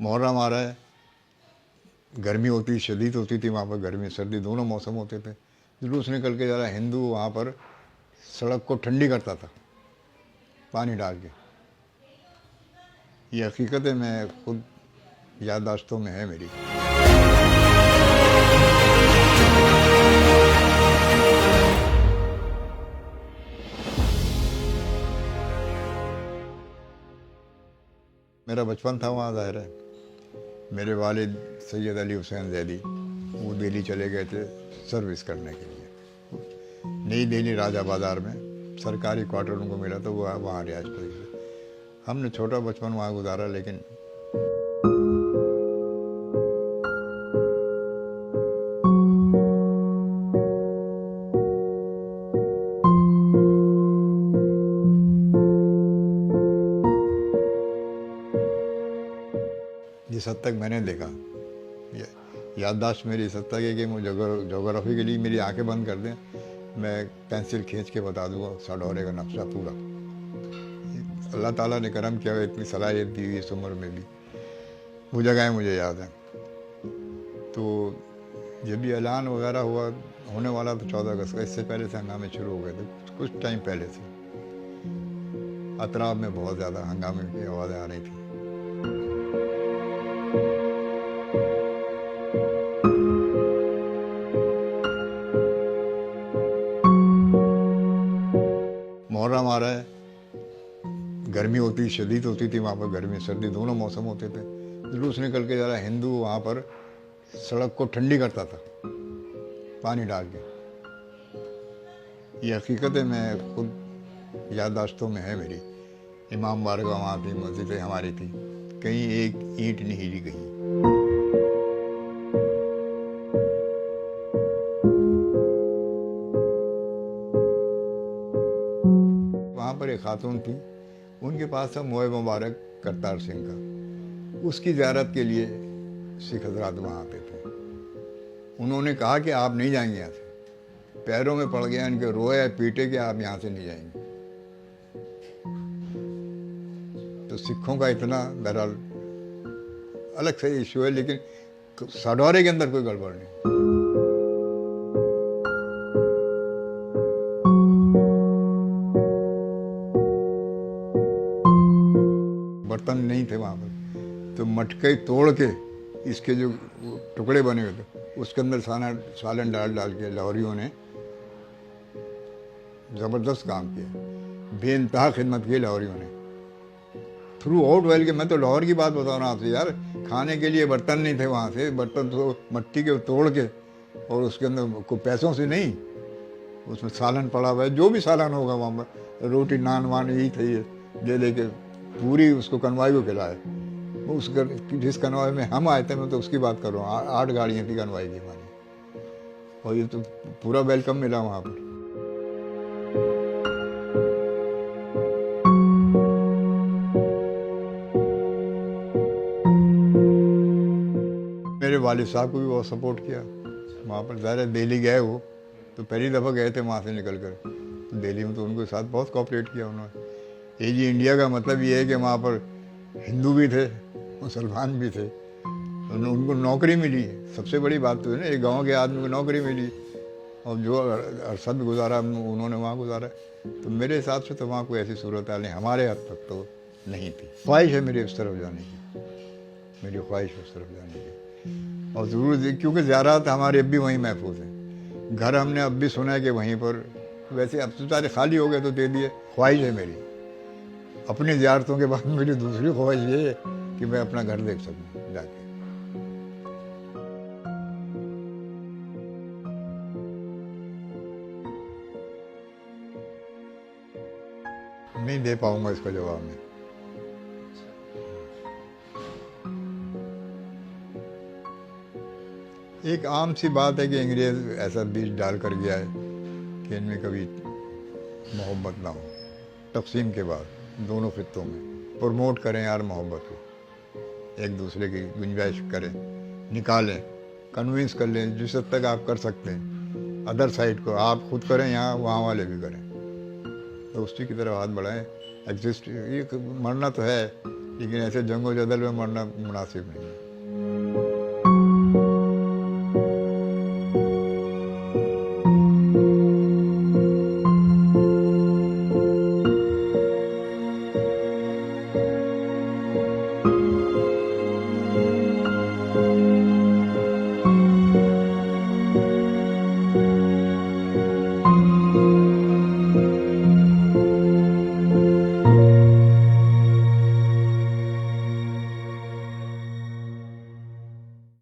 मुहर्रम आ रहा है, गर्मी होती शदीद होती थी वहाँ पर, गर्मी सर्दी दोनों मौसम होते थे। जुलूस निकल के जा रहा, हिंदू वहाँ पर सड़क को ठंडी करता था पानी डाल के। ये हकीकत है, मैं खुद याददाश्तों में है मेरी। मेरा बचपन था वहाँ, ज़ाहिर है। मेरे वालिद सैयद अली हुसैन ज़ैदी वो दिल्ली चले गए थे सर्विस करने के लिए। नई दिल्ली राजा बाज़ार में सरकारी क्वार्टर उनको मिला तो वो वहाँ रिहाइश पर गए। हमने छोटा बचपन वहाँ गुजारा, लेकिन जिस हद तक मैंने देखा, याददाश्त मेरी इस हद तक है कि मुझे जोग्राफी के लिए मेरी आंखें बंद कर दें, मैं पेंसिल खींच के बता दूंगा साडोरे का नक्शा पूरा। अल्लाह ताला ने करम किया, इतनी सलाहियत दी हुई इस उम्र में भी वो जगहें मुझे याद हैं। तो जब भी ऐलान वगैरह हुआ होने वाला तो 14 अगस्त का, इससे पहले से हंगामे शुरू हो गए थे, कुछ टाइम पहले से अतराब में बहुत ज़्यादा हंगामे की आवाज़ें आ रही थी। मुहर्रम आ रहा है, गर्मी होती शदीद होती थी वहाँ पर, गर्मी सर्दी दोनों मौसम होते थे। जुलूस निकल के जा रहा, हिंदू वहाँ पर सड़क को ठंडी करता था पानी डाल के। ये हकीकत है, मैं खुद याददाश्तों में है मेरी। इमाम बारगाह वहाँ थी, मस्जिदें हमारी थी, कहीं एक ईंट नहीं हिली गई। वहाँ पर एक खातून थी, उनके पास था मोए मुबारक करतार सिंह का। उसकी ज़ियारत के लिए सिख हजरात वहाँ आते थे। उन्होंने कहा कि आप नहीं जाएंगे यहाँ से, पैरों में पड़ गया इनके, रोए पीटे कि आप यहाँ से नहीं जाएंगे। तो सिखों का इतना बहरहाल अलग से इशू है, लेकिन साडोरे के अंदर कोई गड़बड़ नहीं। बर्तन नहीं थे वहाँ पर, तो मटके तोड़ के इसके जो टुकड़े बने हुए थे उसके अंदर सालन डाल के लाहौरियों ने ज़बरदस्त काम किया, बेइंतहा खिदमत की लाहौरियों ने थ्रू आउट वेल के। मैं तो लाहौर की बात बता रहा हूँ आपसे यार, खाने के लिए बर्तन नहीं थे वहाँ से, बर्तन तो मट्टी के तोड़ के और उसके अंदर को पैसों से नहीं, उसमें सालन पड़ा हुआ है, जो भी सालन होगा वहाँ पर, रोटी नान वान यही थे, ये ले के पूरी उसको कन्वाई को खिलाए। उस जिस कन्वाई में हम आए थे, मैं तो उसकी बात कर रहा हूँ, 8 गाड़ियाँ थी कन्वाई की हमारी, और ये तो पूरा वेलकम मिला वहाँ पर। मेरे वालिद साहब को भी बहुत सपोर्ट किया वहाँ पर। ज़ाहिर दिल्ली गए वो तो पहली दफ़ा गए थे वहाँ से निकल कर, तो दिल्ली में तो उनके साथ बहुत कोऑपरेट किया उन्होंने। ये जी इंडिया का मतलब ये है कि वहाँ पर हिंदू भी थे, मुसलमान भी थे, उनको नौकरी मिली। सबसे बड़ी बात तो है ना, एक गांव के आदमी को नौकरी मिली, और जो अरसा भी गुजारा उन्होंने वहाँ गुजारा। तो मेरे हिसाब से तो वहाँ कोई ऐसी सूरत हाल नहीं, हमारे हद तक तो नहीं थी। ख्वाहिश है मेरी उस तरफ जाने की, मेरी ख्वाहिश उस तरफ जाने की, और ज़रूर, क्योंकि ज़ियारत हमारे अब भी वहीं महफूज हैं। घर हमने अब भी सुना है कि वहीं पर, वैसे अब तो सारे खाली हो गए तो दे दिए। ख्वाहिश है मेरी अपनी ज़ियारतों के बाद, मेरी दूसरी ख्वाहिश ये है कि मैं अपना घर देख सकूं जाके। नहीं दे पाऊंगा इसका जवाब मैं। एक आम सी बात है कि अंग्रेज ऐसा बीज डाल कर गया है कि इनमें कभी मोहब्बत ना हो। तकसीम के बाद दोनों खित्तों में प्रमोट करें यार मोहब्बत को, एक दूसरे की गुंजाइश करें, निकालें, कन्विंस कर लें जिस हद तक आप कर सकते हैं। अदर साइड को आप खुद करें, यहाँ वहाँ वाले भी करें, तो उसी की तरफ हाथ बढ़ाएं। एग्जिस्ट, ये मरना तो है, लेकिन ऐसे जंगो जदल में मरना मुनासिब नहीं है।